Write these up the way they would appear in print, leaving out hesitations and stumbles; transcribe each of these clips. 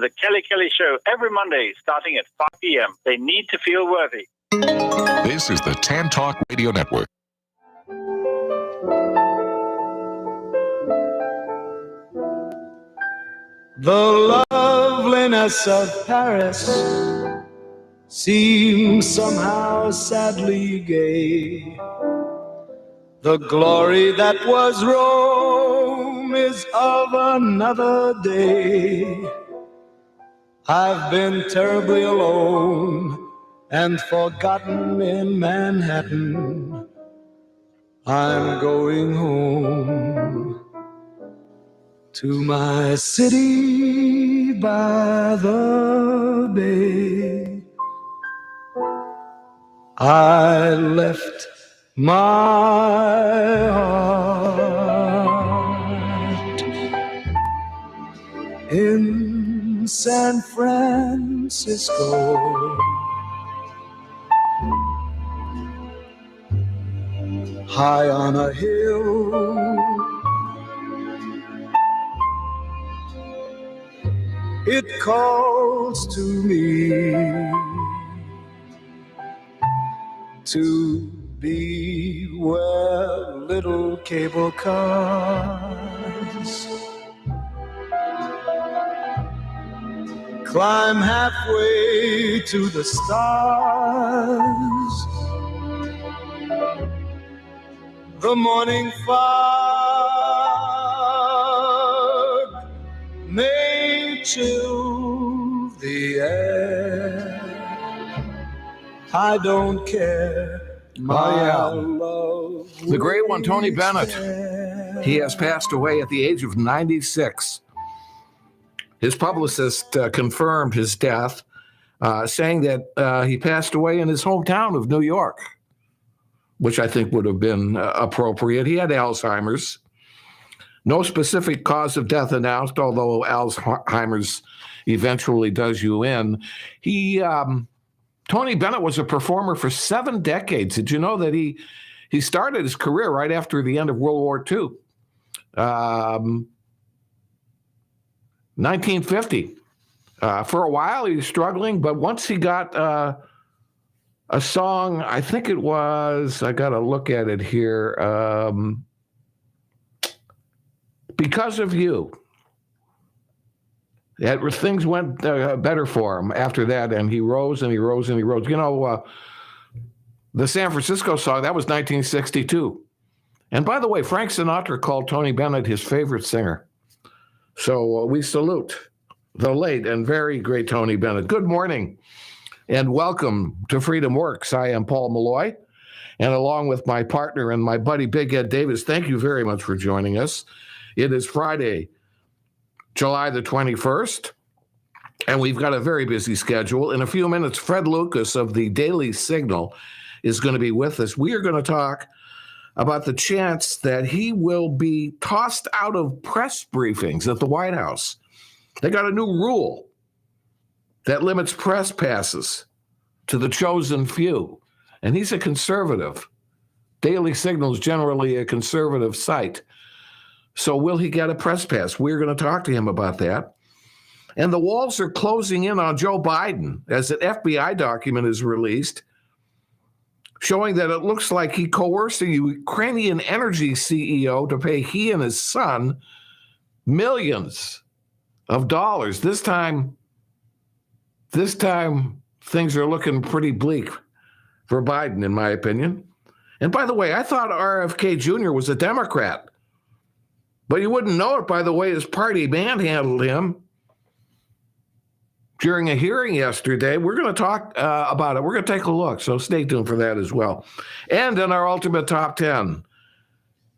The Kelly Kelly Show every Monday starting at 5 p.m. They need to feel worthy. This is the TAN Talk Radio Network. The loveliness of Paris seems somehow sadly gay. The glory that was Rome is of another day. I've been terribly alone and forgotten in Manhattan. I'm going home to my city by the bay. I left my heart in San Francisco. High on a hill, it calls to me to be where little cable cars climb halfway to the stars. The morning fog may chill the air. I don't care. The great one, Tony Bennett. He has passed away at the age of 96. His publicist confirmed his death, saying that he passed away in his hometown of New York, which I think would have been appropriate. He had Alzheimer's. No specific cause of death announced, although Alzheimer's eventually does you in. Tony Bennett was a performer for 7 decades. Did you know that he started his career right after the end of World War II? 1950. For a while, he was struggling, but once he got a song, I think it was, I got to look at it here, Because of You. Things went better for him after that, and he rose and he rose and he rose. You know, the San Francisco song, that was 1962. And by the way, Frank Sinatra called Tony Bennett his favorite singer. So we salute the late and very great Tony Bennett. Good morning and welcome to Freedom Works. I am Paul Molloy, and along with my partner and my buddy Big Ed Davis, thank you very much for joining us. It is Friday, July the 21st, and we've got a very busy schedule. In a few minutes, Fred Lucas of the Daily Signal is going to be with us. We are going to talk about the chance that he will be tossed out of press briefings at the White House. They got a new rule that limits press passes to the chosen few, and he's a conservative. Daily Signal is generally a conservative site. So will he get a press pass? We're going to talk to him about that. And the walls are closing in on Joe Biden as an FBI document is released, showing that it looks like he coerced a Ukrainian energy CEO to pay he and his son millions of dollars. This time things are looking pretty bleak for Biden, in my opinion. And by the way, I thought RFK Jr. was a Democrat. But you wouldn't know it by the way his party manhandled him during a hearing yesterday. We're going to talk about it. We're going to take a look, so stay tuned for that as well. And in our ultimate top 10.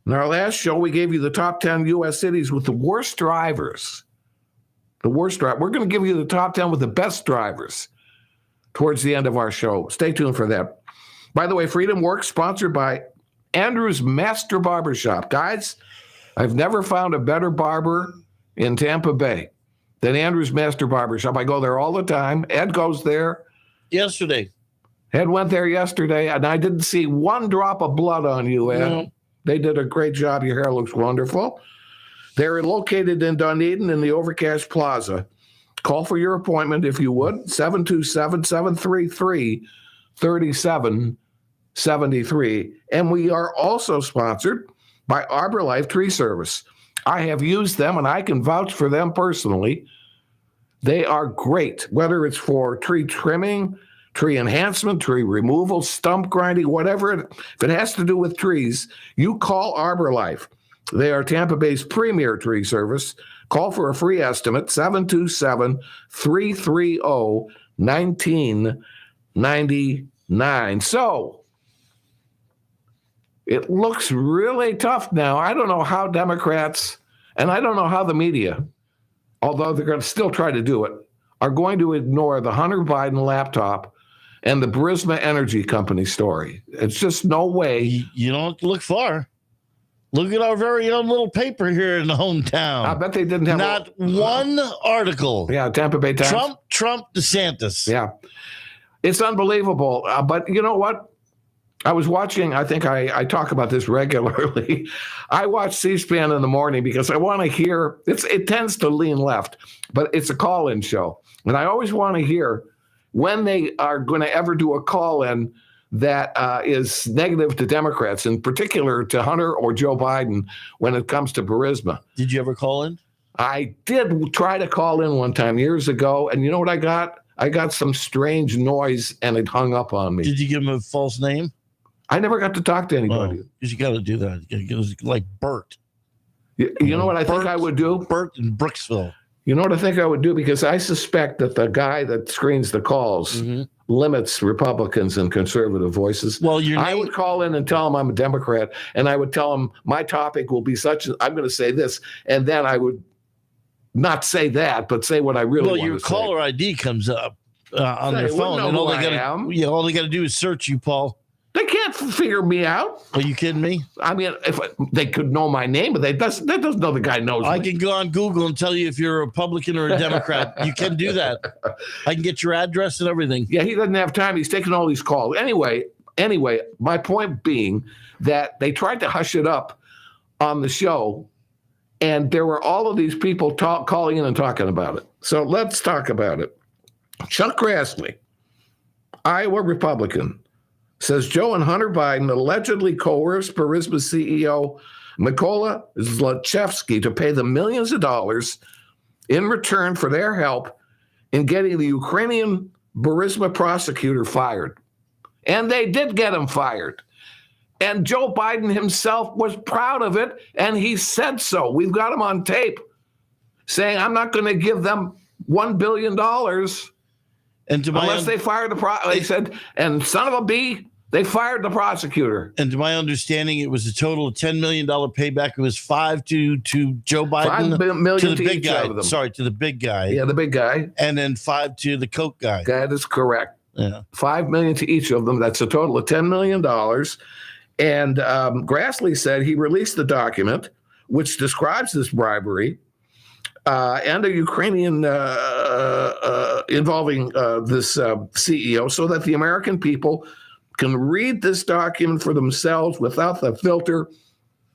In our last show, we gave you the top 10 U.S. cities with the worst drivers. We're going to give you the top 10 with the best drivers towards the end of our show. Stay tuned for that. By the way, Freedom Works, sponsored by Andrew's Master Barbershop. Guys, I've never found a better barber in Tampa Bay than Andrew's Master Barbershop. I go there all the time. Ed goes there. Yesterday. Ed went there yesterday, and I didn't see one drop of blood on you, Ed. No. They did a great job. Your hair looks wonderful. They're located in Dunedin in the Overcash Plaza. Call for your appointment if you would, 727-733-3773. And we are also sponsored by Arbor Life Tree Service. I have used them, and I can vouch for them personally. They are great, whether it's for tree trimming, tree enhancement, tree removal, stump grinding, whatever. If it has to do with trees, you call Arbor Life. They are Tampa Bay's premier tree service. Call for a free estimate, 727-330-1999. So it looks really tough now. I don't know how Democrats, and I don't know how the media, although they're going to still try to do it, are going to ignore the Hunter Biden laptop and the Burisma Energy Company story. It's just no way. You don't have to look far. Look at our very own little paper here in the hometown. I bet they didn't have not one article. Yeah, Tampa Bay Times. Trump, DeSantis. Yeah. It's unbelievable. But you know what? I was watching, I think I talk about this regularly. I watch C-SPAN in the morning because I want to hear, it tends to lean left, but it's a call-in show. And I always want to hear when they are going to ever do a call-in that is negative to Democrats, in particular to Hunter or Joe Biden when it comes to Burisma. Did you ever call in? I did try to call in one time years ago, and you know what I got? I got some strange noise, and it hung up on me. Did you give him a false name? I never got to talk to anybody. Because you got to do that. It was like Bert. You know what I think I would do? Bert in Brooksville. You know what I think I would do? Because I suspect that the guy that screens the calls limits Republicans and conservative voices. Well, I would call in and tell him I'm a Democrat, and I would tell him my topic will be such, I'm going to say this, and then I would not say that, but say what I really want to say. Well, your caller ID comes up on their phone, and all they got to do is search you, Paul. They can't figure me out. Are you kidding me? I mean, if they could know my name, but that doesn't know the guy knows I me. can go on Google and tell you if you're a Republican or a Democrat. You can do that. I can get your address and everything. Yeah, he doesn't have time. He's taking all these calls. Anyway, my point being that they tried to hush it up on the show, and there were all of these people calling in and talking about it. So let's talk about it. Chuck Grassley, Iowa Republican, says Joe and Hunter Biden allegedly coerced Burisma CEO Mykola Zlochevsky to pay them millions of dollars in return for their help in getting the Ukrainian Burisma prosecutor fired. And they did get him fired. And Joe Biden himself was proud of it, and he said so. We've got him on tape saying, I'm not going to give them $1 billion unless they fire the prosecutor. He said, and son of a bee, they fired the prosecutor. And to my understanding, it was a total of $10 million payback. It was $5 to Joe Biden. $5 million to the big guy. of them. Sorry, to the big guy. Yeah, the big guy. And then $5 to the Coke guy. That is correct. Yeah. $5 million to each of them. That's a total of $10 million. And Grassley said he released the document, which describes this bribery and a Ukrainian involving this CEO, so that the American people can read this document for themselves without the filter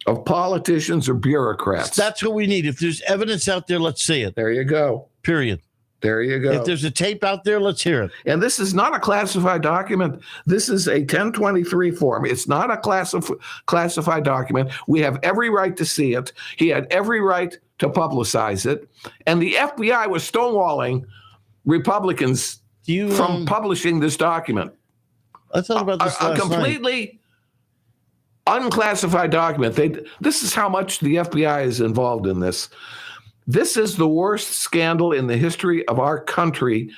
of politicians or bureaucrats. That's what we need. If there's evidence out there, let's see it. There you go. Period. There you go. If there's a tape out there, let's hear it. And this is not a classified document. This is a 1023 form. It's not a classified document. We have every right to see it. He had every right to publicize it. And the FBI was stonewalling Republicans from publishing this document. I thought about this a completely unclassified document. This is how much the FBI is involved in this. This is the worst scandal in the history of our country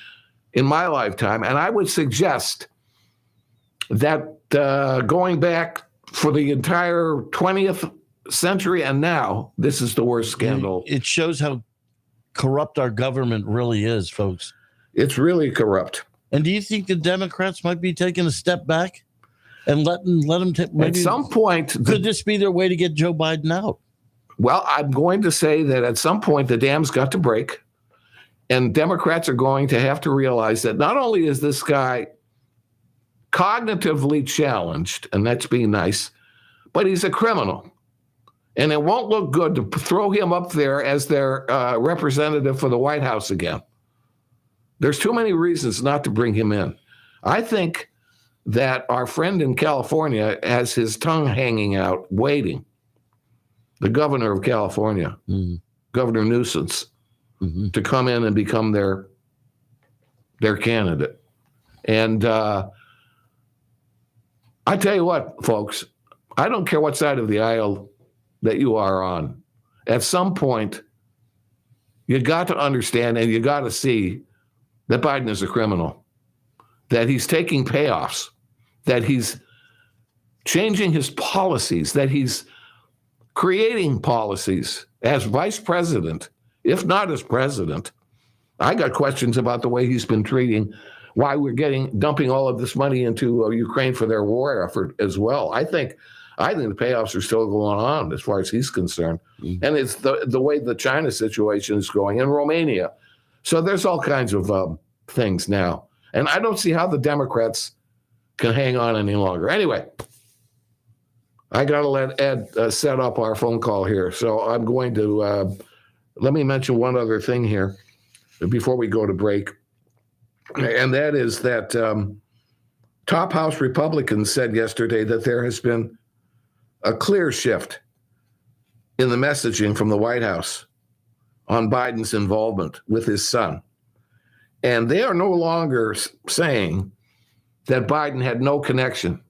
in my lifetime. And I would suggest that going back for the entire 20th century and now, this is the worst scandal. It shows how corrupt our government really is, folks. It's really corrupt. And do you think the Democrats might be taking a step back and let them take? At some point, could this be their way to get Joe Biden out? Well, I'm going to say that at some point the dam's got to break, and Democrats are going to have to realize that not only is this guy cognitively challenged, and that's being nice, but he's a criminal. And it won't look good to throw him up there as their representative for the White House again. There's too many reasons not to bring him in. I think that our friend in California has his tongue hanging out, waiting. The governor of California, Governor Newsom, to come in and become their candidate. And I tell you what, folks, I don't care what side of the aisle that you are on. At some point, you got to understand and you got to see that Biden is a criminal, that he's taking payoffs, that he's changing his policies, that he's creating policies as vice president, if not as president. I got questions about the way he's been treating, why we're dumping all of this money into Ukraine for their war effort as well. I think the payoffs are still going on as far as he's concerned. And it's the way the China situation is going in Romania. So there's all kinds of things now. And I don't see how the Democrats can hang on any longer. Anyway, I got to let Ed set up our phone call here. So I'm going to, let me mention one other thing here before we go to break. And that is that top House Republicans said yesterday that there has been a clear shift in the messaging from the White House on Biden's involvement with his son. And they are no longer saying that Biden had no connection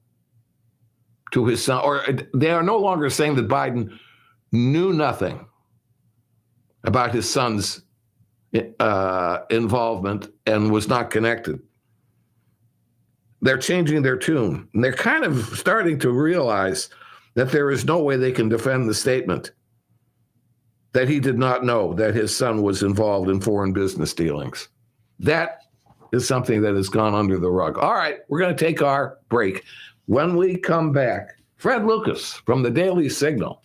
to his son, or they are no longer saying that Biden knew nothing about his son's involvement and was not connected. They're changing their tune. And they're kind of starting to realize that there is no way they can defend the statement that he did not know that his son was involved in foreign business dealings. That is something that has gone under the rug. All right, we're going to take our break. When we come back, Fred Lucas from the Daily Signal.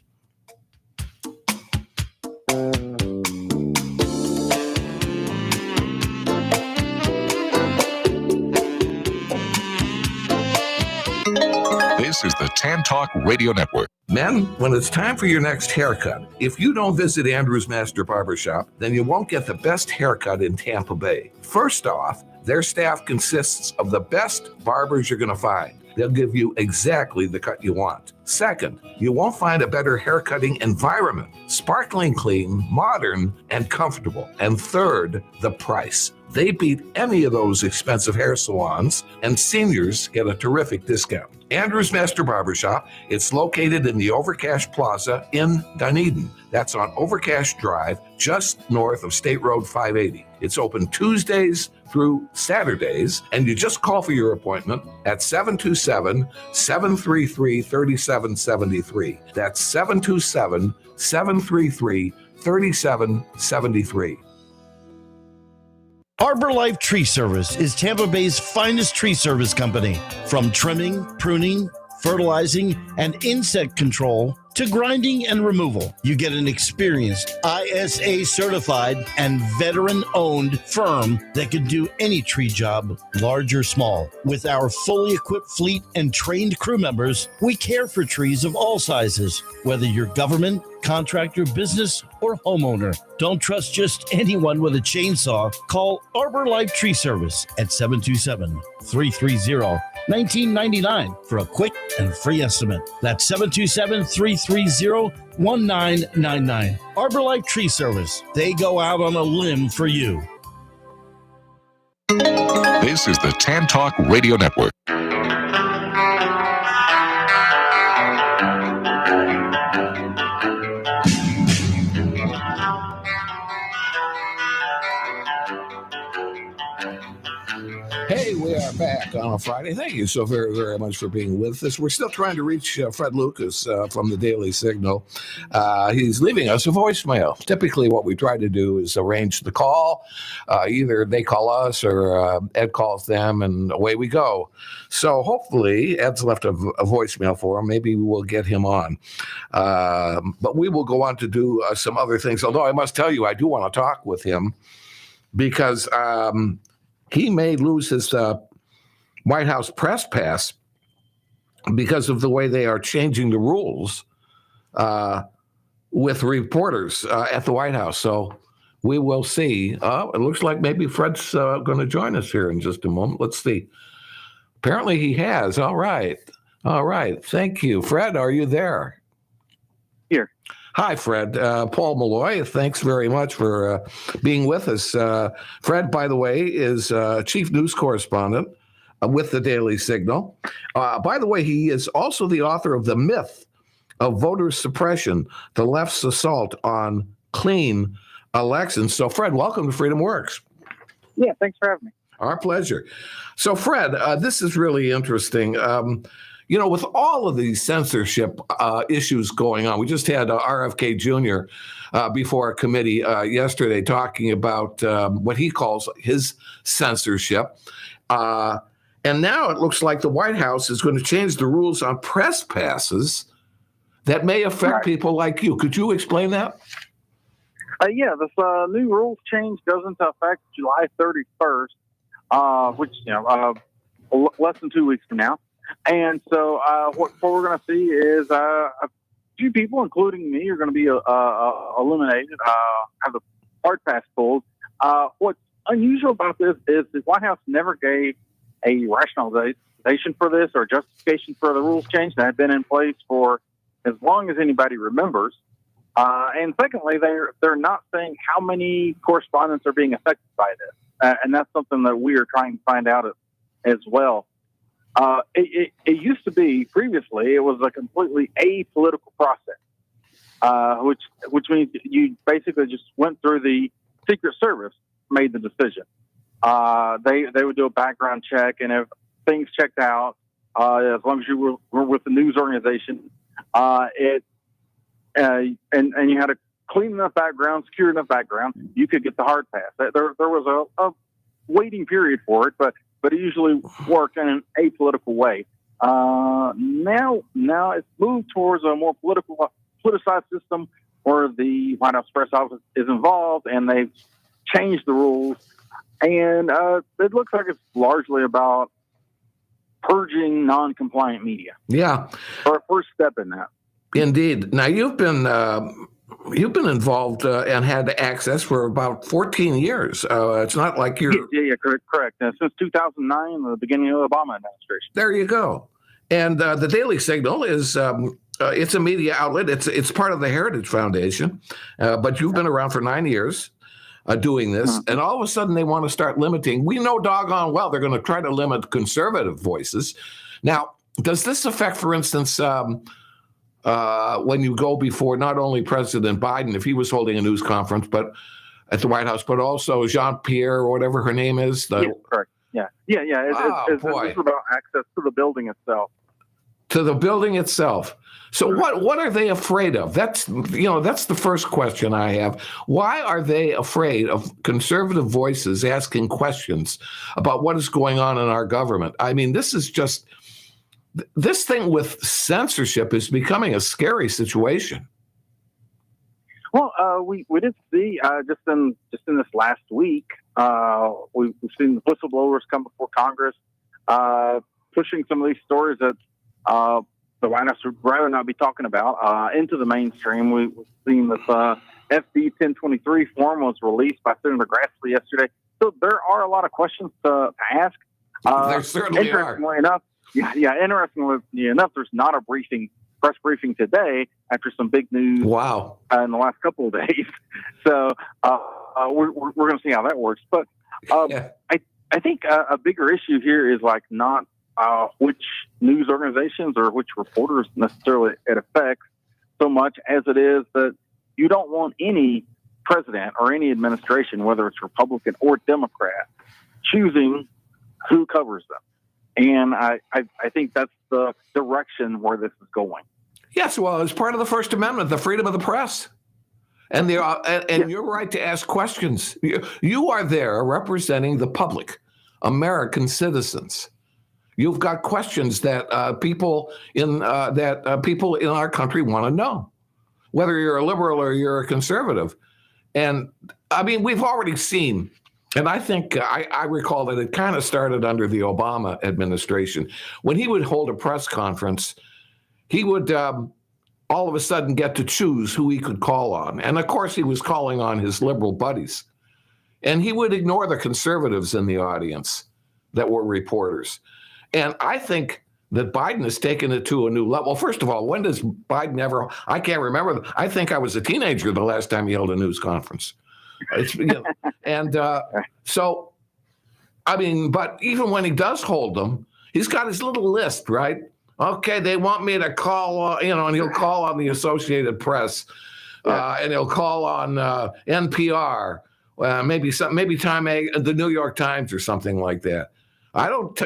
This is the Tan Talk Radio Network. Men, when it's time for your next haircut, if you don't visit Andrew's Master Barbershop, then you won't get the best haircut in Tampa Bay. First off, their staff consists of the best barbers you're going to find. They'll give you exactly the cut you want. Second, you won't find a better haircutting environment. Sparkling clean, modern, and comfortable. And third, the price. They beat any of those expensive hair salons, and seniors get a terrific discount. Andrew's Master Barbershop, it's located in the Overcash Plaza in Dunedin. That's on Overcash Drive, just north of State Road 580. It's open Tuesdays through Saturdays, and you just call for your appointment at 727-733-3773. That's 727-733-3773. Arbor Life Tree Service is Tampa Bay's finest tree service company. From trimming, pruning, fertilizing, and insect control to grinding and removal, you get an experienced, ISA certified, and veteran-owned firm that can do any tree job, large or small. With our fully equipped fleet and trained crew members, we care for trees of all sizes, whether you're government, contractor, business, or homeowner. Don't trust just anyone with a chainsaw. Call Arbor Life Tree Service at 727-330-1999 for a quick and free estimate. That's 727-330-1999. Arbor Life Tree Service. They go out on a limb for you. This is the Tan Talk Radio Network. Hey, we are back on a Friday. Thank you so very, very much for being with us. We're still trying to reach Fred Lucas from the Daily Signal. He's leaving us a voicemail. Typically, what we try to do is arrange the call. Either they call us or Ed calls them, and away we go. So hopefully, Ed's left a voicemail for him. Maybe we'll get him on. But we will go on to do some other things. Although I must tell you, I do want to talk with him because he may lose his White House press pass because of the way they are changing the rules with reporters at the White House. So We will see. It looks like maybe Fred's going to join us here in just a moment. Let's see. Apparently he has. All right. Thank you. Fred, are you there? Here. Hi, Fred. Paul Molloy, thanks very much for being with us. Fred, by the way, is chief news correspondent with the Daily Signal. By the way, he is also the author of The Myth of Voter Suppression, the Left's Assault on Clean Elections. So, Fred, welcome to Freedom Works. Yeah, thanks for having me. Our pleasure. So, Fred, this is really interesting. With all of these censorship issues going on, we just had RFK Jr. Before a committee yesterday talking about what he calls his censorship. And now it looks like the White House is going to change the rules on press passes that may affect people like you. Could you explain that? This new rules change doesn't affect July 31st, which, less than 2 weeks from now. And so what we're going to see is a few people, including me, are going to be eliminated, have the hard pass pulled. What's unusual about this is the White House never gave a rationalization for this or justification for the rules change that had been in place for as long as anybody remembers. And secondly, they're not saying how many correspondents are being affected by this. And that's something that we are trying to find out as well. It used to be previously, it was a completely apolitical process, which means you basically just went through the Secret Service, made the decision. They would do a background check, and if things checked out, as long as you were with the news organization, and you had a clean enough background, secure enough background, you could get the hard pass. There was a waiting period for it, but it usually worked in an apolitical way. Now it's moved towards a more politicized system where the White House press office is involved, and they've changed the rules. And it looks like it's largely about purging non-compliant media. Yeah, or a first step in that. Indeed. Now you've been involved and had access for about 14 years. It's not like you're correct. Since 2009, the beginning of the Obama administration. There you go. And the Daily Signal is it's a media outlet. It's part of the Heritage Foundation, but you've been around for 9 years. Doing this, and all of a sudden they want to start limiting. We know doggone well they're going to try to limit conservative voices. Now, does this affect, for instance, when you go before not only President Biden, if he was holding a news conference, but at the White House, but also Jean-Pierre or whatever her name is? Correct. Yeah. It's about access to the building itself. To the building itself. So what are they afraid of? That's the first question I have. Why are they afraid of conservative voices asking questions about what is going on in our government? I mean, this thing with censorship is becoming a scary situation. Well, we did see just in this last week, we've seen the whistleblowers come before Congress, pushing some of these stories that the White House would rather not be talking about into the mainstream. We've seen this FD 1023 form was released by Senator Grassley yesterday. So there are a lot of questions to ask. There certainly interestingly enough, interestingly enough, there's not a press briefing today after some big news. Wow. In the last couple of days. So we're going to see how that works. But I think a bigger issue here is not which news organizations or which reporters necessarily it affects so much as it is that you don't want any president or any administration, whether it's Republican or Democrat, choosing who covers them. And I think that's the direction where this is going. Yes, well, it's part of the First Amendment, the freedom of the press. And your right to ask questions. You are there representing the public, American citizens. You've got questions that people in our country want to know, whether you're a liberal or you're a conservative. And I mean, we've already seen, and I think I recall that it kind of started under the Obama administration. When he would hold a press conference, he would all of a sudden get to choose who he could call on. And of course, he was calling on his liberal buddies. And he would ignore the conservatives in the audience that were reporters. And I think that Biden has taken it to a new level. First of all, when does Biden ever? I can't remember. I think I was a teenager the last time he held a news conference. So, I mean, but even when he does hold them, he's got his little list, right? Okay, they want me to call, and he'll call on the Associated Press, and he'll call on NPR, maybe the New York Times or something like that. I don't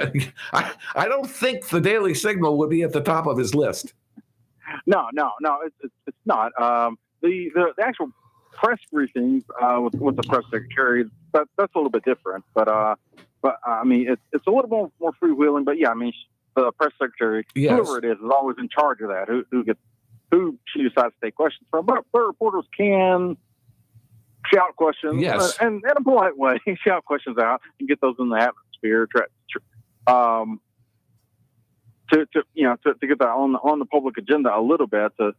think the Daily Signal would be at the top of his list. No, it's not. The actual press briefings with the press secretary, that's a little bit different. But I mean, it's a little more freewheeling. But yeah, I mean, the press secretary, whoever it is always in charge of that. Who she decides to take questions from. But reporters can shout questions, and in a polite way, shout questions out and get those in the atmosphere. To get that on the public agenda a little bit, to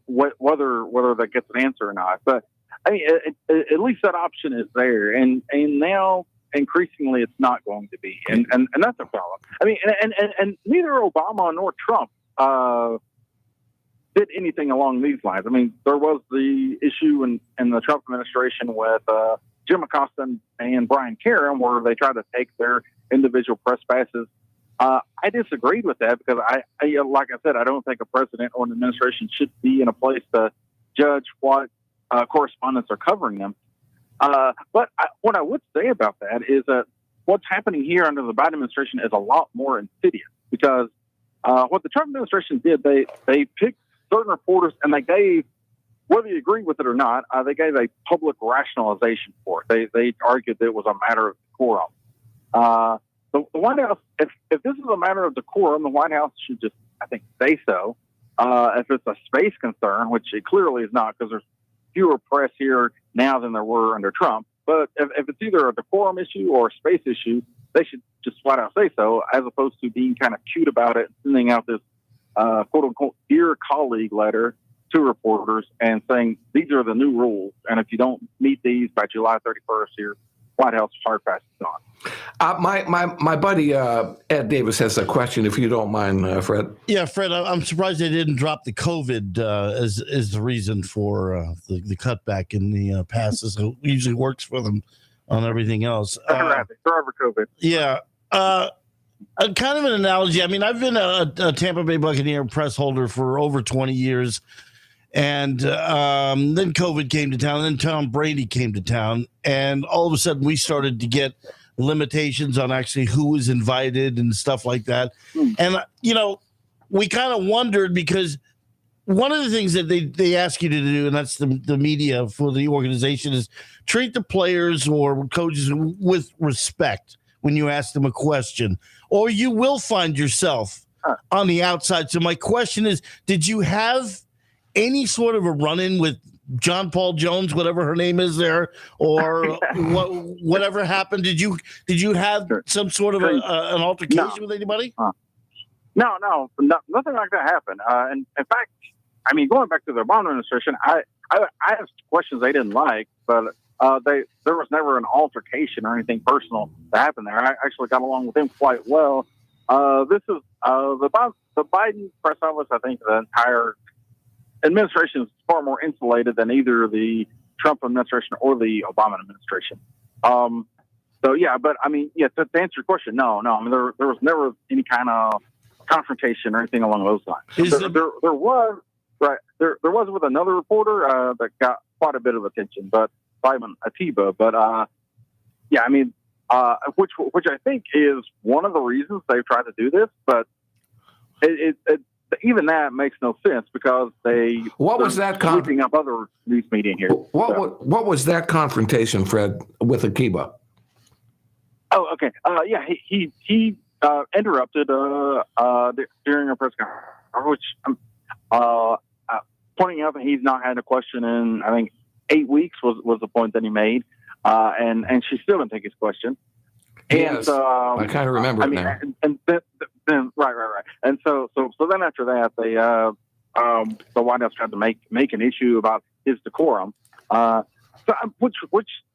whether that gets an answer or not. But I mean, at least that option is there, and now increasingly it's not going to be, and that's a problem. I mean, and neither Obama nor Trump did anything along these lines. I mean, there was the issue in the Trump administration with Jim Acosta and Brian Karem, where they tried to take their individual press passes. I disagreed with that because I like I said, I don't think a president or an administration should be in a place to judge what correspondents are covering them. But what I would say about that is that what's happening here under the Biden administration is a lot more insidious, because what the Trump administration did, they picked certain reporters and they gave, whether you agree with it or not, they gave a public rationalization for it. They argued that it was a matter of decorum. The White House, if this is a matter of decorum, the White House should just, I think, say so. If it's a space concern, which it clearly is not, because there's fewer press here now than there were under Trump. But if it's either a decorum issue or a space issue, they should just flat out say so, as opposed to being kind of cute about it, sending out this quote unquote dear colleague letter to reporters and saying these are the new rules, and if you don't meet these by July 31st, your White House hard pass is on. My buddy Ed Davis has a question, if you don't mind, Fred. Yeah, Fred, I'm surprised they didn't drop the COVID as the reason for the cutback in the passes. It usually works for them on everything else. Forever COVID. Yeah. Kind of an analogy. I mean, I've been a Tampa Bay Buccaneer press holder for over 20 years. And then COVID came to town, and then Tom Brady came to town, and all of a sudden we started to get limitations on actually who was invited and stuff like that. And, we kind of wondered, because one of the things that they ask you to do, and that's the media for the organization, is treat the players or coaches with respect when you ask them a question, or you will find yourself on the outside. So my question is, did you have any sort of a run-in with John Paul Jones, whatever her name is there, or whatever happened? Did you have some sort of an altercation with anybody? No, nothing like that happened. And in fact, I mean, going back to the Obama administration, I asked questions they didn't like, but there was never an altercation or anything personal that happened there. I actually got along with him quite well. This is the Biden press office. I think the entire administration is far more insulated than either the Trump administration or the Obama administration. So yeah, but I mean, yeah, to answer your question, no. I mean, there was never any kind of confrontation or anything along those lines. There was with another reporter that got quite a bit of attention, but Simon Atiba. But yeah, I mean, which I think is one of the reasons they've tried to do this, but even that makes no sense, because what was that keeping up other news media here. What was that confrontation, Fred, with Akiba? Oh, okay. Yeah, he interrupted during a press conference, which pointing out that he's not had a question in, I think, 8 weeks was the point that he made, and she still didn't take his question. Yes, I kind of remember it now. And then right. And so then after that, they the White House tried to make an issue about his decorum. Which,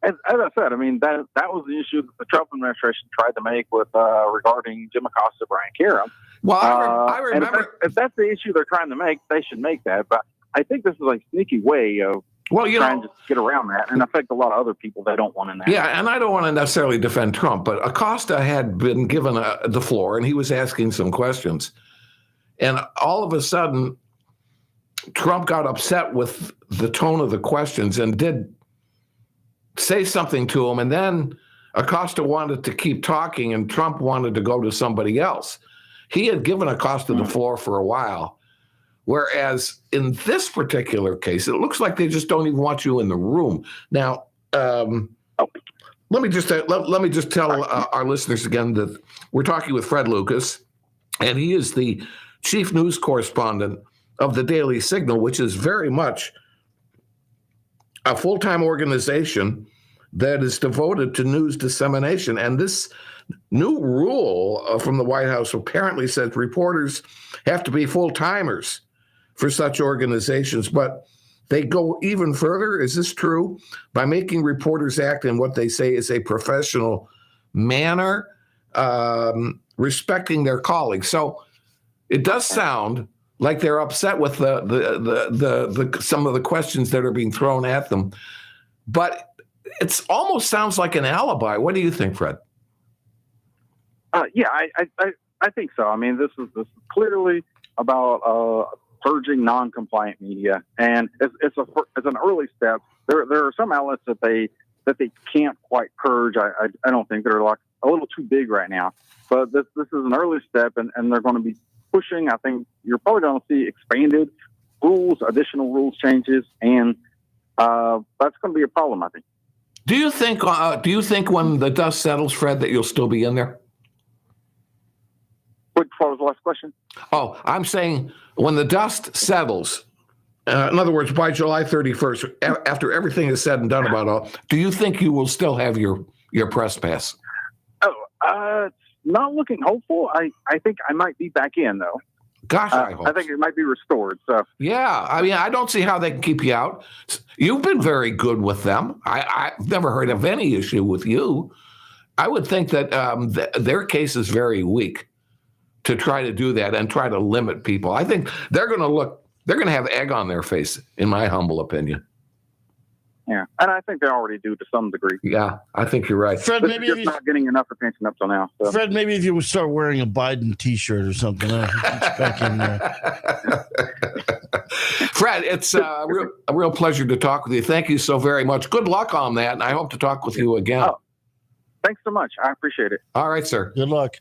as I said, I mean, that was the issue that the Trump administration tried to make with regarding Jim Acosta, Brian Karem. Well, I remember if that's the issue they're trying to make, they should make that. But I think this is a sneaky way of trying to get around that and affect a lot of other people that don't want in that. Yeah, and I don't want to necessarily defend Trump, but Acosta had been given the floor, and he was asking some questions. And all of a sudden, Trump got upset with the tone of the questions and did say something to him. And then Acosta wanted to keep talking, and Trump wanted to go to somebody else. He had given Acosta the floor for a while. Whereas in this particular case, it looks like they just don't even want you in the room. Now, let me just tell our listeners again that we're talking with Fred Lucas, and he is the chief news correspondent of the Daily Signal, which is very much a full-time organization that is devoted to news dissemination. And this new rule from the White House apparently says reporters have to be full-timers for such organizations, but they go even further. Is this true? By making reporters act in what they say is a professional manner, respecting their colleagues. So it does sound like they're upset with the some of the questions that are being thrown at them, but it almost sounds like an alibi. What do you think, Fred? Yeah, I think so. I mean, this is clearly about purging non-compliant media, and it's an early step. There are some outlets that they can't quite purge. I don't think they're like a little too big right now, but this is an early step, and they're going to be pushing. I think you're probably going to see expanded rules, additional rules changes, and that's going to be a problem, I think. Do you think when the dust settles, Fred, that you'll still be in there? What was the last question? Oh, I'm saying when the dust settles, in other words, by July 31st, after everything is said and done about all, do you think you will still have your press pass? It's not looking hopeful. I think I might be back in, though. Gosh, I hope. I think it might be restored. So yeah, I mean, I don't see how they can keep you out. You've been very good with them. I've never heard of any issue with you. I would think that their case is very weak to try to do that and try to limit people. I think they're going to have egg on their face, in my humble opinion. Yeah, and I think they already do to some degree. Yeah, I think you're right. Fred, maybe just not getting enough attention up till now. So. Fred, maybe if you would start wearing a Biden T-shirt or something, it's back in there. Fred, it's a real pleasure to talk with you. Thank you so very much. Good luck on that, and I hope to talk with you again. Oh, thanks so much. I appreciate it. All right, sir. Good luck.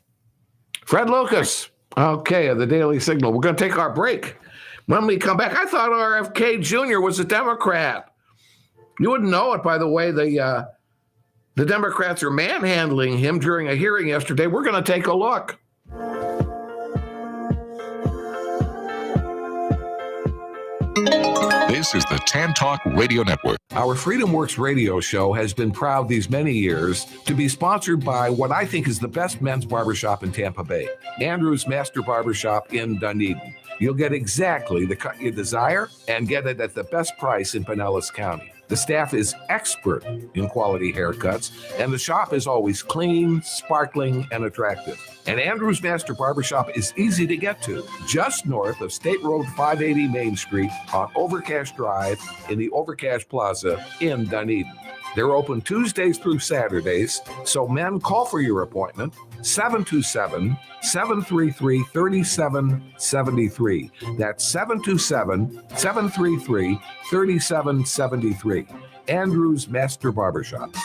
Fred Lucas, okay, the Daily Signal. We're going to take our break. When we come back, I thought RFK Jr. was a Democrat. You wouldn't know it by the way the Democrats are manhandling him during a hearing yesterday. We're going to take a look. This is the Tan Talk Radio Network. Our Freedom Works radio show has been proud these many years to be sponsored by what I think is the best men's barbershop in Tampa Bay, Andrew's Master Barbershop in Dunedin. You'll get exactly the cut you desire and get it at the best price in Pinellas County. The staff is expert in quality haircuts, and the shop is always clean, sparkling, and attractive. And Andrew's Master Barbershop is easy to get to, just north of State Road 580 Main Street on Overcash Drive in the Overcash Plaza in Dunedin. They're open Tuesdays through Saturdays, so men, call for your appointment, 727-733-3773. That's 727-733-3773. Andrew's Master Barbershop.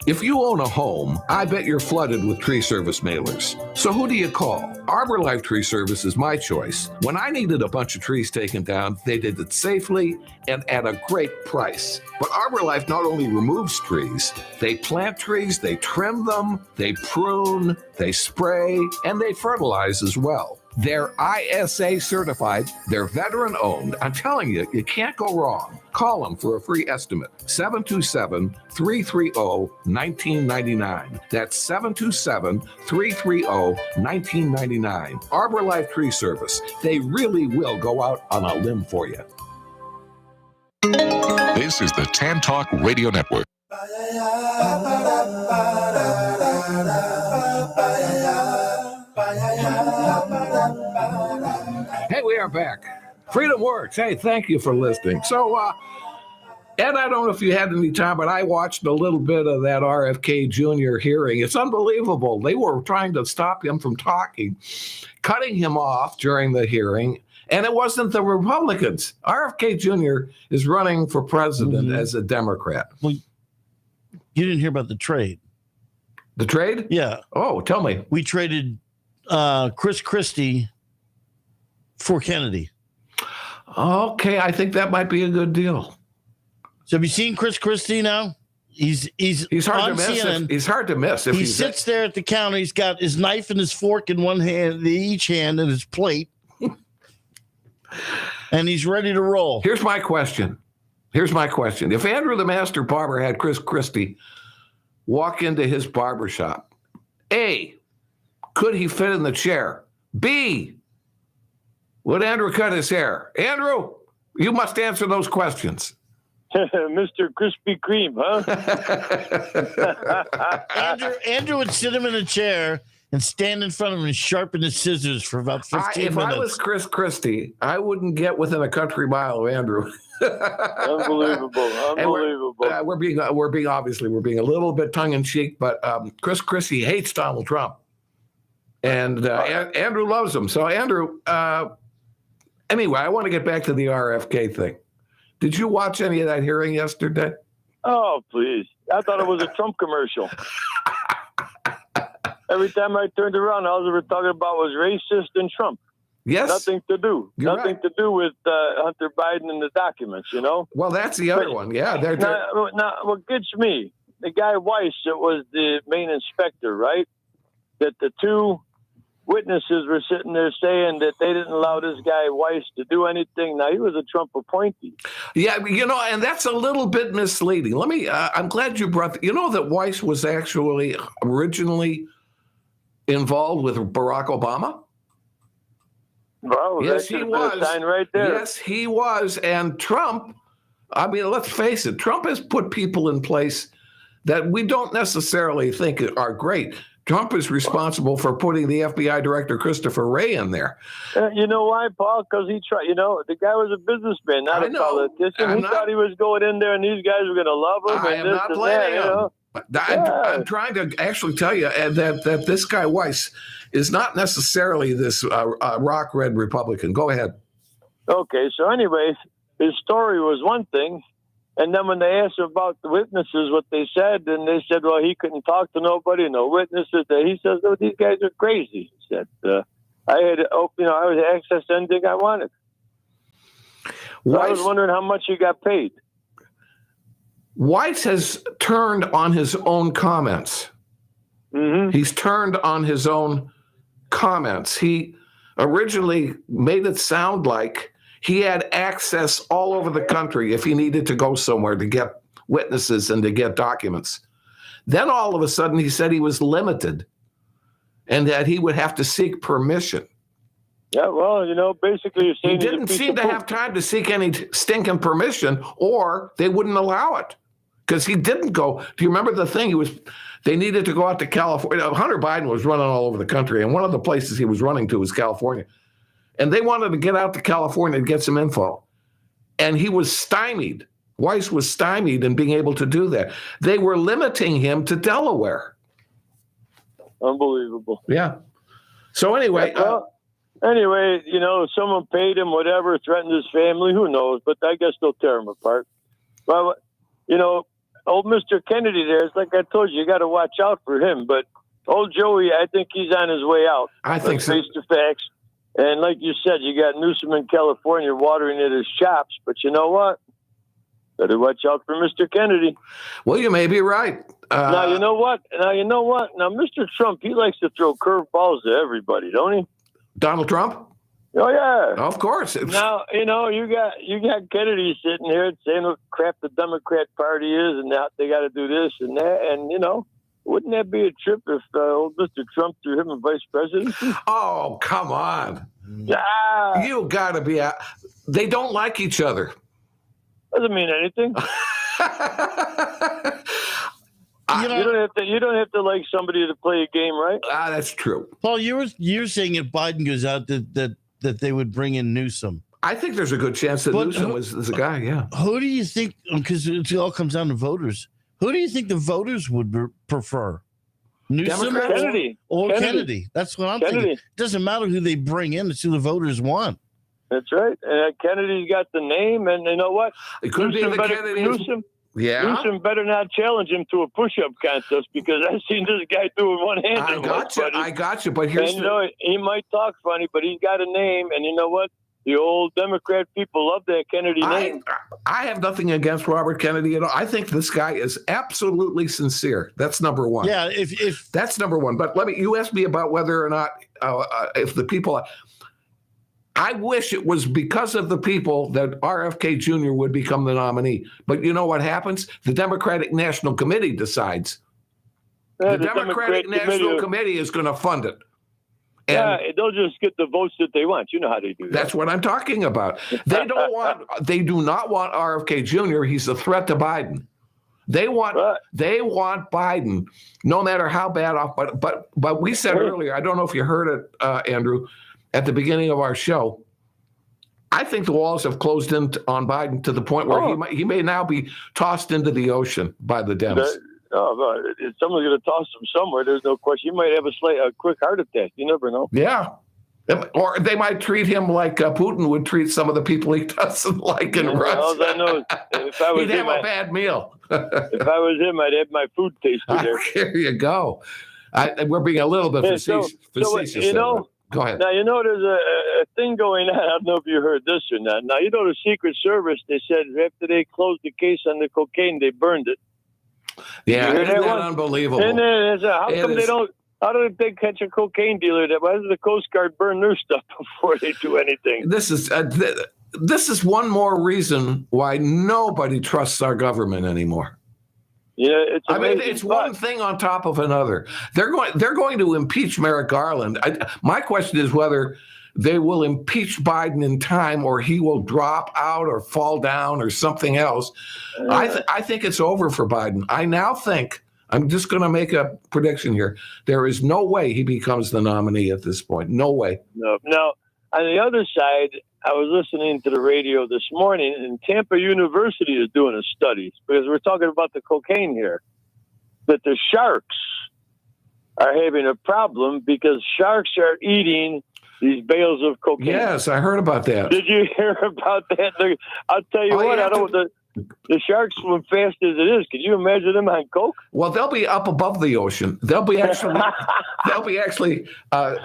If you own a home, I bet you're flooded with tree service mailers. So who do you call? Arbor Life Tree Service is my choice. When I needed a bunch of trees taken down, they did it safely and at a great price. But Arbor Life not only removes trees, they plant trees, they trim them, they prune, they spray, and they fertilize as well. They're ISA certified. They're veteran owned. I'm telling you, you can't go wrong. Call them for a free estimate. 727-330-1999. That's 727-330-1999. Arbor Life Tree Service. They really will go out on a limb for you. This is the Tan Talk Radio Network. Hey, we are back. Freedom Works. Hey, thank you for listening. So, Ed, I don't know if you had any time, but I watched a little bit of that RFK Jr. hearing. It's unbelievable. They were trying to stop him from talking, cutting him off during the hearing, and it wasn't the Republicans. RFK Jr. is running for president as a Democrat. Well, you didn't hear about the trade. The trade? Yeah. Oh, tell me. We traded Chris Christie for Kennedy. Okay, I think that might be a good deal. So have you seen Chris Christie now? He's hard on to miss. CNN. He's hard to miss. If He sits there at the counter. He's got his knife and his fork in one hand, each hand, and his plate. And he's ready to roll. Here's my question. If Andrew the Master Barber had Chris Christie walk into his barbershop, A, could he fit in the chair? B, would Andrew cut his hair? Andrew, you must answer those questions. Mr. Krispy Kreme, huh? Andrew would sit him in a chair and stand in front of him and sharpen his scissors for about 15 minutes. If I was Chris Christie, I wouldn't get within a country mile of Andrew. Unbelievable. We're being a little bit tongue in cheek, but Chris Christie hates Donald Trump, and Andrew loves him. So Andrew, anyway, I want to get back to the RFK thing. Did you watch any of that hearing yesterday? Oh, please! I thought it was a Trump commercial. Every time I turned around, all they were talking about was racist and Trump. Yes. Nothing to do. You're Nothing right. to do with Hunter Biden and the documents, you know? Well, that's the other one. Yeah. Now, what gets me, the guy Weiss, that was the main inspector, right? That the two witnesses were sitting there saying that they didn't allow this guy Weiss to do anything. Now, he was a Trump appointee. Yeah, and that's a little bit misleading. I'm glad you brought, that Weiss was actually originally involved with Barack Obama? Well, yes, he was. A sign right there. Yes, he was. And Trump, let's face it, Trump has put people in place that we don't necessarily think are great. Trump is responsible for putting the FBI director, Christopher Wray, in there. You know why, Paul? Because he tried, the guy was a businessman, not a politician. He thought he was going in there and these guys were going to love him. I am not blaming him. I'm trying to actually tell you that this guy Weiss is not necessarily this rock red Republican. Go ahead. Okay, so anyway, his story was one thing, and then when they asked him about the witnesses, what they said, and they said, well, he couldn't talk to nobody, no witnesses. He says, oh, these guys are crazy. He said, I had access to anything I wanted. So I was wondering how much he got paid. Weiss has turned on his own comments. Mm-hmm. He's turned on his own comments. He originally made it sound like he had access all over the country if he needed to go somewhere to get witnesses and to get documents. Then all of a sudden he said he was limited and that he would have to seek permission. Yeah, well, basically you're saying he didn't seem to have time to seek any stinking permission, or they wouldn't allow it. Because he didn't go. Do you remember the thing? They needed to go out to California. Hunter Biden was running all over the country, and one of the places he was running to was California. And they wanted to get out to California to get some info. And he was stymied. Weiss was stymied in being able to do that. They were limiting him to Delaware. Unbelievable. Yeah. So anyway. Someone paid him, whatever, threatened his family. Who knows? But I guess they'll tear him apart. Well, old Mr. Kennedy there, it's like I told you got to watch out for him. But old Joey, I think he's on his way out. I think so. Face to facts. And like you said, you got Newsom in California watering at his chops. But you know what? Better watch out for Mr. Kennedy. Well, you may be right. Now, you know what? Now, Mr. Trump, he likes to throw curveballs to everybody, don't he? Donald Trump? Oh yeah. Of course. Now you got Kennedy sitting here saying what crap the Democrat Party is, and now they got to do this and that, and wouldn't that be a trip if old Mr. Trump threw him in vice presidency? Oh, come on! You got to be out. They don't like each other. Doesn't mean anything. You don't have to like somebody to play a game, right? That's true. Paul, you're saying if Biden goes out that they would bring in Newsom. I think there's a good chance that Newsom is a guy. Yeah. Who do you think? Because it all comes down to voters. Who do you think the voters would prefer? Newsom or Kennedy? That's what I'm thinking. It doesn't matter who they bring in; it's who the voters want. That's right. Kennedy's got the name, and you know what? It could be the Kennedy. Newsom better not challenge him to a push-up contest because I've seen this guy do it one-handed. I got you. But here's he might talk funny, but he's got a name, and you know what? The old Democrat people love that Kennedy name. I have nothing against Robert Kennedy at all. I think this guy is absolutely sincere. That's number one. Yeah, if that's number one. But you asked me about whether or not if the people. I wish it was because of the people that RFK Jr. would become the nominee. But you know what happens? The Democratic National Committee decides. The Democratic National Committee is going to fund it. And they'll just get the votes that they want. You know how they do that. That's what I'm talking about. They do not want RFK Jr. He's a threat to Biden. They want Biden, no matter how bad off. But we said earlier, I don't know if you heard it, Andrew, at the beginning of our show, I think the walls have closed in on Biden to the point where he may now be tossed into the ocean by the Dems. If someone's going to toss him somewhere, there's no question. You might have a quick heart attack. You never know. Yeah. Or they might treat him like Putin would treat some of the people he doesn't like in Russia. All I know is if I was he'd have a bad meal. If I was him, I'd have my food tasted there. There you go. We're being a little bit facetious. Go ahead. Now, there's a thing going on. I don't know if you heard this or not. Now, the Secret Service, they said after they closed the case on the cocaine, they burned it. Yeah, isn't that unbelievable? And how do they catch a cocaine dealer? Why does the Coast Guard burn their stuff before they do anything? This is one more reason why nobody trusts our government anymore. Yeah, it's one thing on top of another. They're going to impeach Merrick Garland. My question is whether they will impeach Biden in time, or he will drop out or fall down or something else. I think it's over for Biden. I now think, I'm just going to make a prediction here, there is no way he becomes the nominee at this point. No way. No. Now, on the other side, I was listening to the radio this morning, and Tampa University is doing a study, because we're talking about the cocaine here, that the sharks are having a problem because sharks are eating these bales of cocaine. Yes, I heard about that. Did you hear about that? I'll tell you what, the sharks swim fast as it is. Can you imagine them on coke? Well, they'll be up above the ocean. They'll be actually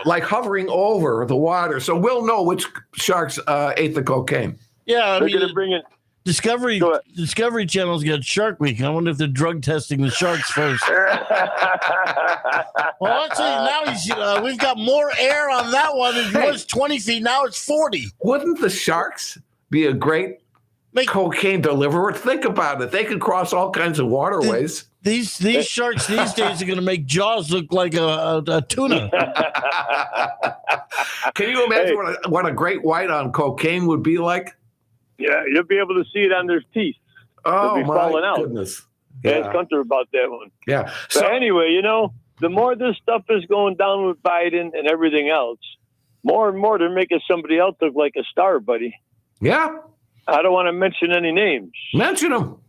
like hovering over the water. So we'll know which sharks ate the cocaine. Yeah, they're going to bring it. Discovery Channel's got Shark Week. I wonder if they're drug testing the sharks first. Well, actually, now we've got more air on that one. It was 20 feet. Now it's 40. Wouldn't the sharks be a great cocaine deliverer? Think about it. They could cross all kinds of waterways. These sharks these days are going to make Jaws look like a tuna. Can you imagine what a great white on cocaine would be like? Yeah, you'll be able to see it on their teeth. Oh, my goodness. Yeah. Hunter about that one. Yeah. So anyway, the more this stuff is going down with Biden and everything else, more and more they're making somebody else look like a star, buddy. Yeah. I don't want to mention any names. Mention them.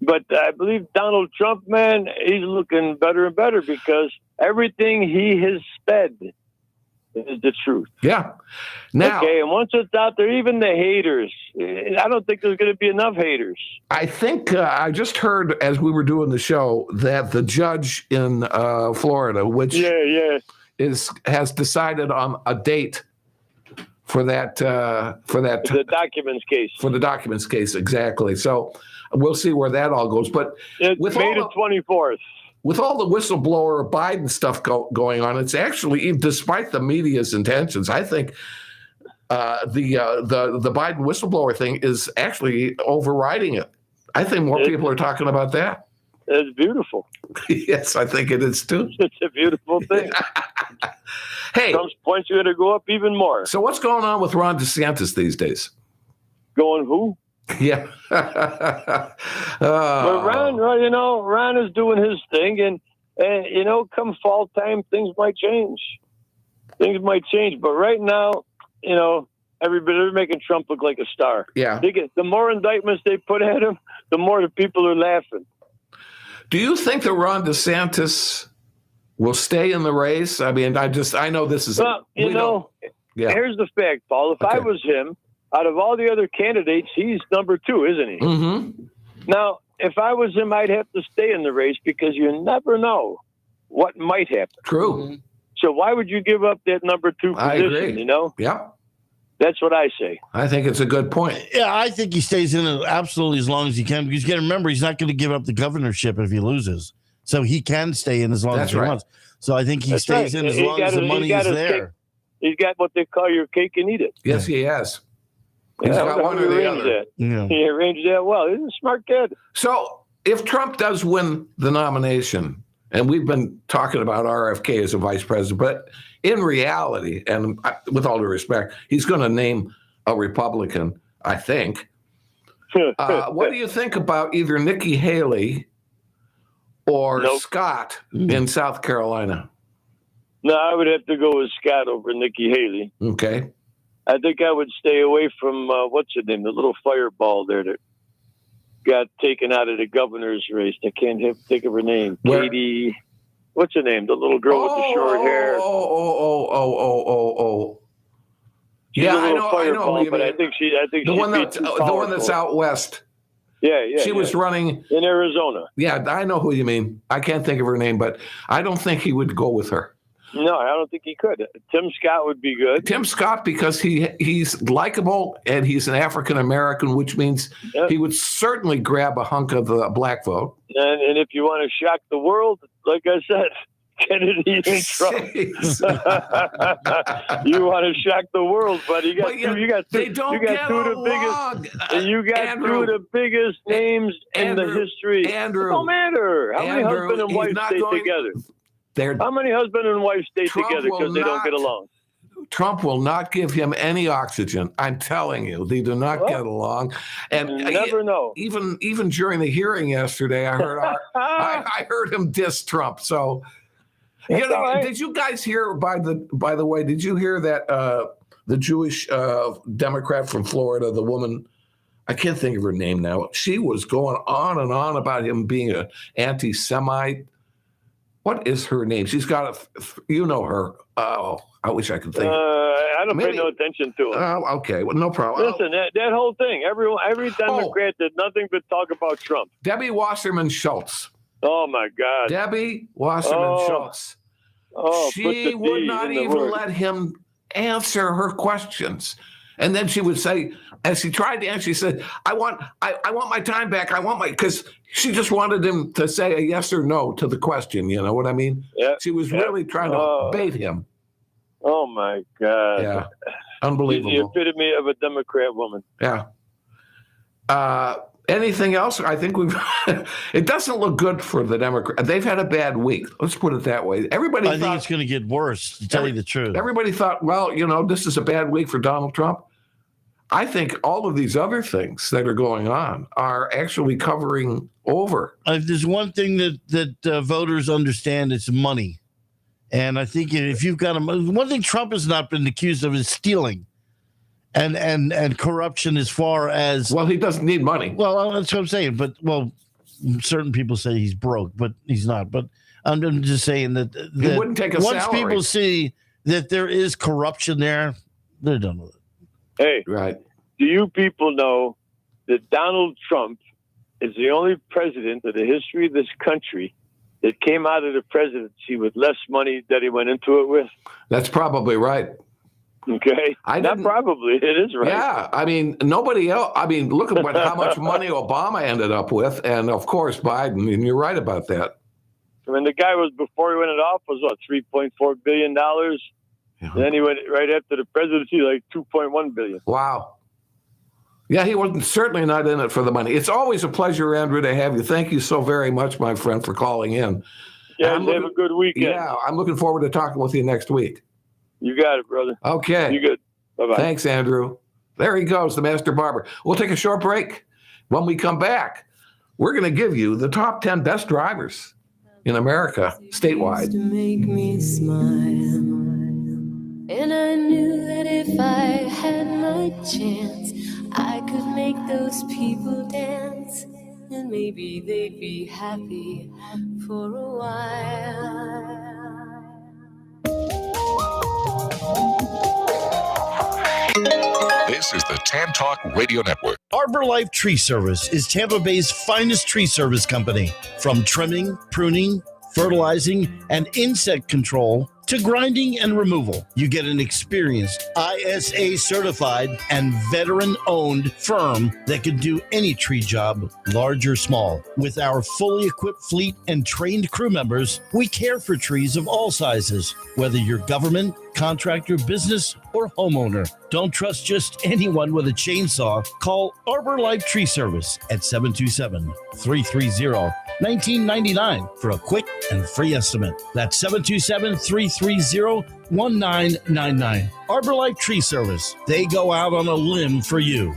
But I believe Donald Trump, man, he's looking better and better because everything he has said is the truth. Yeah. Now, okay, and once it's out there, even the haters, I don't think there's going to be enough haters. I think I just heard as we were doing the show that the judge in Florida, which has decided on a date for the documents case, exactly. So we'll see where that all goes. But May the 24th. with all the whistleblower Biden stuff going on, it's actually, despite the media's intentions, I think the Biden whistleblower thing is actually overriding it. I think more people are talking about that. It's beautiful. Yes, I think it is too. It's a beautiful thing. Hey, Trump's points are going to go up even more. so what's going on with Ron DeSantis these days? Going who? Yeah. But Ron is doing his thing, and come fall time, things might change. But right now, they're making Trump look like a star. Yeah. The more indictments they put at him, the more the people are laughing. Do you think that Ron DeSantis will stay in the race? I mean, I know this is. Well, here's the fact, Paul. If I was him, out of all the other candidates, he's number 2, isn't he? Mm-hmm. Now, if I was him, I'd have to stay in the race because you never know what might happen. True. So why would you give up that number 2 position? I agree. Yeah. That's what I say. I think it's a good point. Yeah, I think he stays in it absolutely as long as he can, because you got to remember, he's not going to give up the governorship if he loses. So he can stay in as long as he wants. So I think he stays in as long as the money is there. He's got what they call your cake and eat it. Yes, he has. He's Yeah, got one or the other. Yeah. He arranged that well. He's a smart kid. So if Trump does win the nomination, and we've been talking about RFK as a vice president, but in reality, and with all due respect, he's going to name a Republican, I think. What do you think about either Nikki Haley or Scott in South Carolina? No, I would have to go with Scott over Nikki Haley. Okay. I think I would stay away from, what's her name, the little fireball there that got taken out of the governor's race. I can't think of her name. Katie, what's her name? The little girl with the short hair. Yeah, I know. But I think she's the one that's out west. Yeah. She was running in Arizona. Yeah, I know who you mean. I can't think of her name, but I don't think he would go with her. No, I don't think he could. Tim Scott would be good. Tim Scott, because he's likable and he's an African American, which means he would certainly grab a hunk of the black vote. And if you want to shock the world, like I said, Kennedy and Trump. You want to shock the world, buddy. You got two of the biggest names in the history. Andrew, it don't matter. How many husband and wife stay together? How many husband and wife stay together because they don't get along? Trump will not give him any oxygen. I'm telling you, they do not get along. And you never know. Even during the hearing yesterday, I heard I heard him diss Trump. So, did you guys hear? By the way, did you hear that the Jewish Democrat from Florida, the woman? I can't think of her name now. She was going on and on about him being an anti-Semite. What is her name? She's got you know her. Oh, I wish I could think. I don't pay no attention to it. Oh, okay. Well, no problem. Listen, that whole thing, every Democrat did nothing but talk about Trump. Debbie Wasserman Schultz. Oh, my God. Debbie Wasserman Schultz. She would not even let him answer her questions. And then she would say, as he tried to answer, she said, I want my time back. Because she just wanted him to say a yes or no to the question. You know what I mean? Yeah. She was really trying to bait him. Oh, my God. Yeah. Unbelievable. The epitome of a Democrat woman. Yeah. Anything else? I think it doesn't look good for the Democrats. They've had a bad week. Let's put it that way. I think it's going to get worse, to tell you the truth. Everybody thought, well, this is a bad week for Donald Trump. I think all of these other things that are going on are actually covering over. There's one thing that voters understand, it's money. And I think if you've got one thing Trump has not been accused of is stealing and corruption as far as. Well, he doesn't need money. Well, that's what I'm saying. But, certain people say he's broke, but he's not. But I'm just saying that he wouldn't take a once salary. People see that there is corruption there, they're done with it. Hey, right. Do you people know that Donald Trump is the only president of the history of this country that came out of the presidency with less money that he went into it with? That's probably right. Okay. Not probably. It is right. Yeah. I mean, nobody else. I mean, look at how much money Obama ended up with. And, of course, Biden. And you're right about that. I mean, the guy was, before he went off, was what, $3.4 billion? Yeah. And then he went right after the presidency, like $2.1 billion. Wow. Yeah, he wasn't certainly not in it for the money. It's always a pleasure, Andrew, to have you. Thank you so very much, my friend, for calling in. Yeah, have a good weekend. Yeah, I'm looking forward to talking with you next week. You got it, brother. Okay. You good. Bye-bye. Thanks, Andrew. There he goes, the master barber. We'll take a short break. When we come back, we're going to give you the top 10 best drivers in America statewide. To make me smile. And I knew that if I had my chance, I could make those people dance. And maybe they'd be happy for a while. This is the Tan Talk Radio Network. Arbor Life Tree Service is Tampa Bay's finest tree service company. From trimming, pruning, fertilizing, and insect control to grinding and removal, you get an experienced, ISA certified, and veteran-owned firm that can do any tree job, large or small. With our fully equipped fleet and trained crew members, we care for trees of all sizes, whether you're government, contractor, business, or homeowner. Don't trust just anyone with a chainsaw. Call Arbor Life Tree Service at 727-330-1999 for a quick and free estimate. That's 727-330-1999. Arbor Life Tree Service. They go out on a limb for you.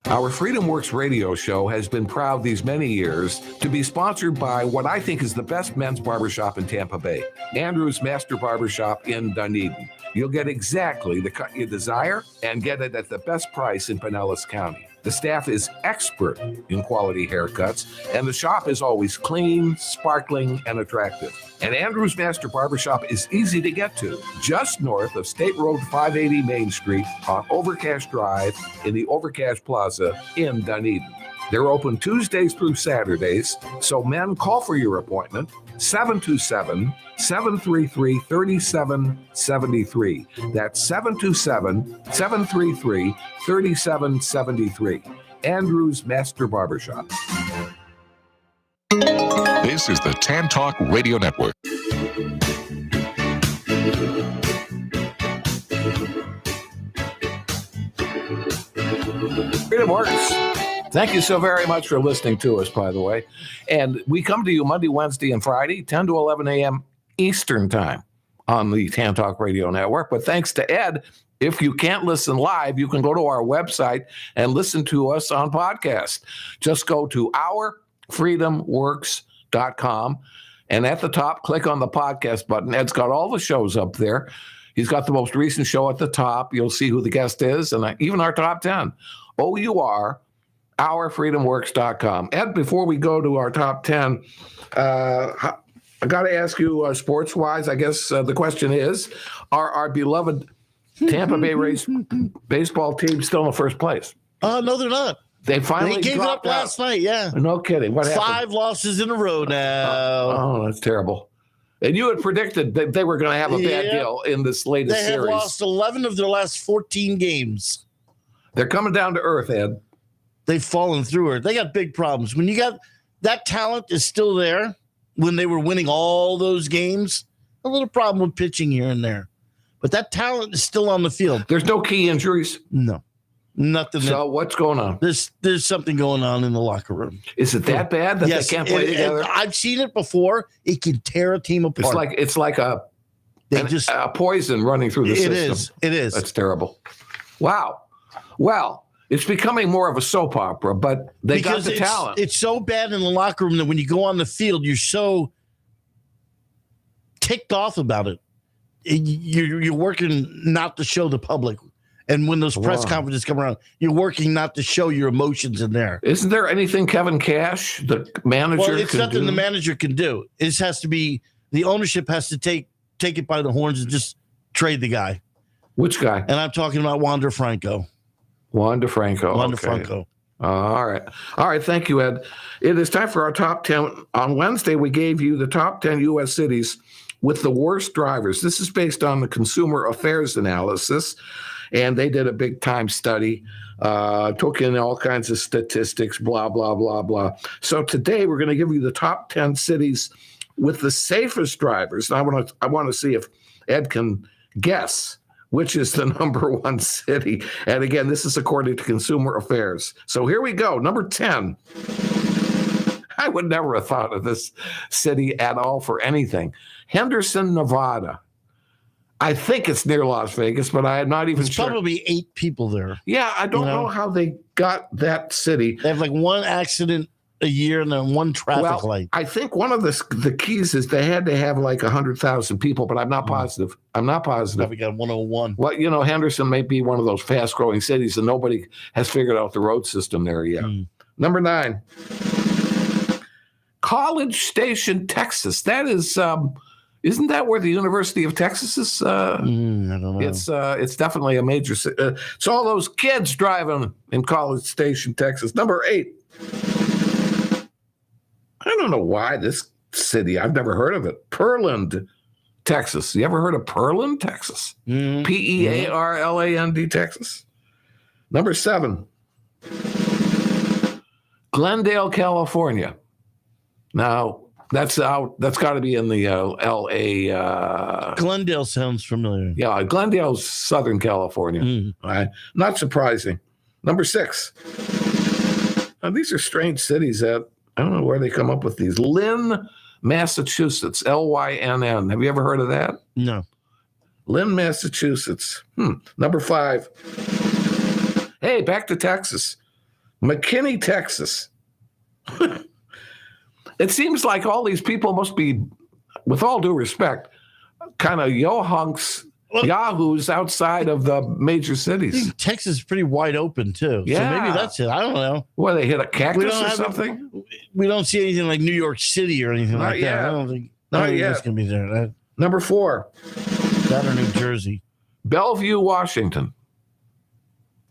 Our Freedom Works radio show has been proud these many years to be sponsored by what I think is the best men's barbershop in Tampa Bay, Andrew's Master Barbershop in Dunedin. You'll get exactly the cut you desire and get it at the best price in Pinellas County. The staff is expert in quality haircuts, and the shop is always clean, sparkling, and attractive. And Andrew's Master Barbershop is easy to get to, just north of State Road 580 Main Street on Overcash Drive in the Overcash Plaza in Dunedin. They're open Tuesdays through Saturdays, so men, call for your appointment, 727-733-3773. That's 727-733-3773. Andrew's Master Barbershop. This is the Tan Talk Radio Network. Freedom Works. Thank you so very much for listening to us, by the way. And we come to you Monday, Wednesday, and Friday, 10 to 11 a.m. Eastern Time on the Tan Talk Radio Network. But thanks to Ed, if you can't listen live, you can go to our website and listen to us on podcast. Just go to ourfreedomworks.com, and at the top, click on the podcast button. Ed's got all the shows up there. He's got the most recent show at the top. You'll see who the guest is, and even our top 10. ourfreedomworks.com. Ed, before we go to our top 10, I got to ask you, sports-wise, I guess the question is, are our beloved Tampa Bay Rays baseball team still in first place? No, they're not. They finally gave it up last night, yeah. No kidding. What happened? 5 losses in a row now. Oh, that's terrible. And you had predicted that they were going to have a bad deal in this latest series. They have lost 11 of their last 14 games. They're coming down to earth, Ed. They've fallen through her. They got big problems. When you got that talent is still there, when they were winning all those games, a little problem with pitching here and there. But that talent is still on the field. There's no key injuries? No. Nothing. So what's going on? There's something going on in the locker room. Is it that bad that they can't play together? I've seen it before. It can tear a team apart. It's like a poison running through the system. It is. That's terrible. Wow. Well, it's becoming more of a soap opera, but they got the talent. It's so bad in the locker room that when you go on the field, you're so ticked off about it. You're working not to show the public. And when those press conferences come around, you're working not to show your emotions in there. Isn't there anything Kevin Cash, the manager, can do? Well, it's nothing the manager can do. It just has to be, the ownership has to take it by the horns and just trade the guy. Which guy? And I'm talking about Wander Franco. Wander Franco. All right. Thank you, Ed. It is time for our top 10. On Wednesday, we gave you the top 10 U.S. cities with the worst drivers. This is based on the Consumer Affairs analysis. And they did a big time study, took in all kinds of statistics, blah, blah, blah, blah. So today we're going to give you the top 10 cities with the safest drivers. And I want to see if Ed can guess which is the number one city. And again, this is according to Consumer Affairs. So here we go. Number 10. I would never have thought of this city at all for anything. Henderson, Nevada. I think it's near Las Vegas, but I am not even sure. There's probably 8 people there. Yeah, I don't know how they got that city. They have like one accident a year and then one traffic light. I think one of the keys is they had to have like 100,000 people, but I'm not positive. I'm not positive. We got 101. Well, Henderson may be one of those fast-growing cities, and nobody has figured out the road system there yet. Number 9, College Station, Texas. That is, isn't that where the University of Texas is? I don't know. It's definitely a major city. It's all those kids driving in College Station, Texas. Number 8. I don't know why this city, I've never heard of it. Pearland, Texas. You ever heard of Pearland, Texas? Pearland, Texas. Number 7, Glendale, California. Now, that's got to be in the L.A. Glendale sounds familiar. Yeah, Glendale's Southern California. Right? Not surprising. Number 6. Now, these are strange cities that I don't know where they come up with these. Lynn, Massachusetts, Lynn. Have you ever heard of that? No. Lynn, Massachusetts. Number 5. Hey, back to Texas. McKinney, Texas. It seems like all these people must be, with all due respect, kind of yahoos outside of the major cities. Texas is pretty wide open, too. Yeah. So maybe that's it. I don't know. Well, they hit a cactus or something? We don't see anything like New York City or anything like that. I don't think that's going to be there. Number 4. That or New Jersey. Bellevue, Washington.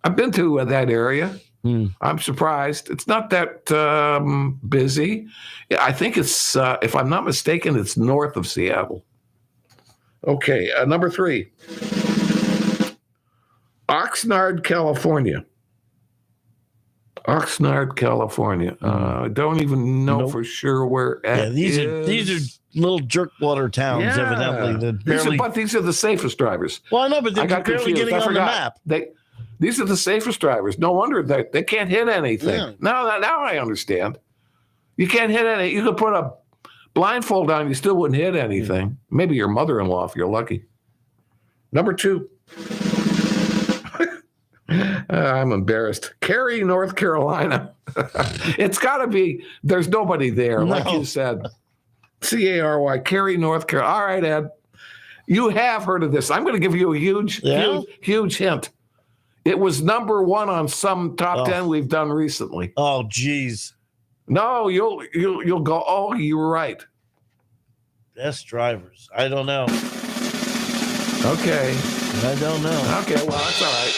I've been to that area. I'm surprised. It's not that busy. I think it's, if I'm not mistaken, it's north of Seattle. Okay, number 3. Oxnard, California. Oxnard, California. I don't even know for sure where it these is. are little jerkwater towns, evidently. But these are the safest drivers. Well, I know, but they're barely getting on the map. These are the safest drivers. No wonder they can't hit anything. Yeah. Now I understand. You can't hit anything. You could put a blindfold on, you still wouldn't hit anything. Maybe your mother-in-law, if you're lucky. Number 2. I'm embarrassed. Cary, North Carolina. It's got to be, there's nobody there, like you said. Cary, Cary, North Carolina. All right, Ed. You have heard of this. I'm going to give you a huge hint. It was number 1 on some top 10 we've done recently. Oh, geez. No, you'll go, oh, you were right. Best drivers. I don't know. Okay. I don't know. Okay, well, that's all right.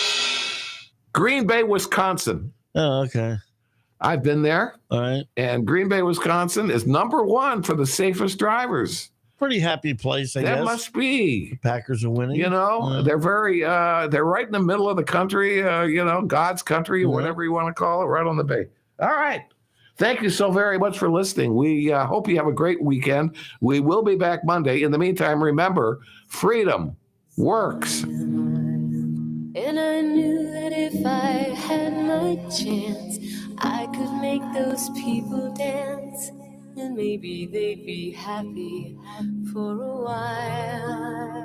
Green Bay, Wisconsin. Oh, okay. I've been there. All right. And Green Bay, Wisconsin is number 1 for the safest drivers. Pretty happy place, I guess. That must be. The Packers are winning. They're very, they're right in the middle of the country, God's country, whatever you want to call it, right on the bay. All right. Thank you so very much for listening. We hope you have a great weekend. We will be back Monday. In the meantime, remember, freedom works. And I knew that if I had my chance, I could make those people dance. And maybe they'd be happy for a while.